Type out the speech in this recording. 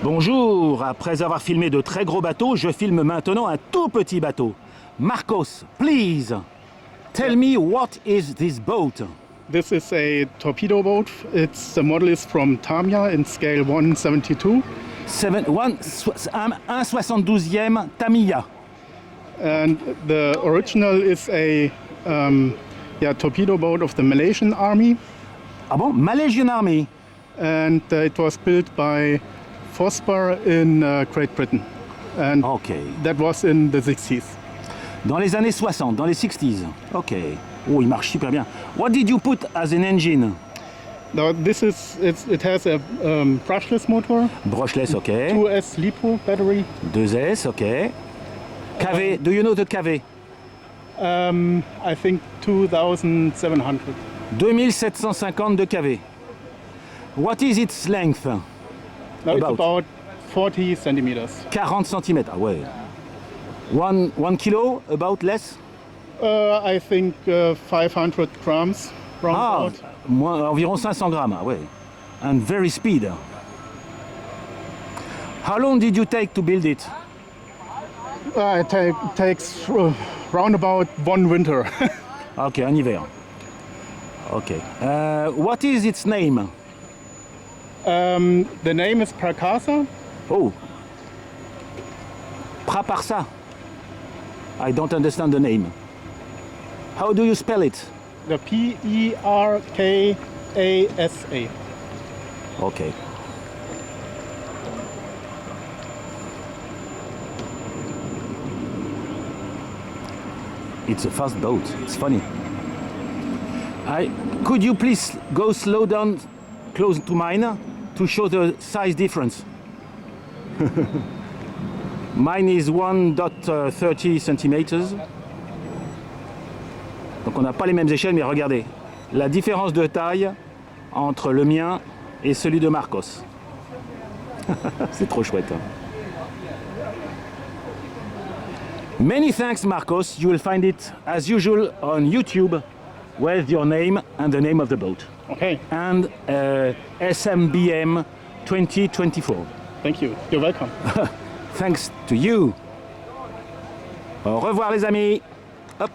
Bonjour, après avoir filmé de très gros bateaux, je filme maintenant un tout petit bateau. Marcos, please, tell me what is this boat? This is a torpedo boat. The model is from Tamiya in scale 172. 1/72e Tamiya. And the original is a torpedo boat of the Malaysian Army. Ah bon? Malaysian Army? And it was built by Vosper in Great Britain. And that was in the 60s. Dans les années 60, dans les 60s. Ok. Oh, il marche super bien. What did you put as an engine? Now it has a brushless motor. Brushless, ok. 2S LiPo battery. 2S, ok. KV, do you know the KV? I think 2,700. 2750 de KV. What is its length? Now it's about 40 centimeters. 40 cm, ah ouais. 1 kilo, about less? I think 500 grams. Environ 500 grammes, ah ouais. And very speed. How long did you take to build it? It takes round about one winter. Ok, un hiver. Ok. What is its name? The name is Prakasa. Oh. Praparsa. I don't understand the name. How do you spell it? The P-E-R-K-A-S-A. Okay. It's a fast boat. It's funny. Could you please go slow down close to mine to show the size difference? Mine is 1.30 centimeters. Donc on n'a pas les mêmes échelles, mais regardez la différence de taille entre le mien et celui de Marcos. C'est trop chouette. Hein? Many thanks, Marcos. You will find it as usual on YouTube with your name and the name of the boat. Okay. And SMDM 2024. Thank you. You're welcome. Thanks to you. Au revoir les amis. Hop.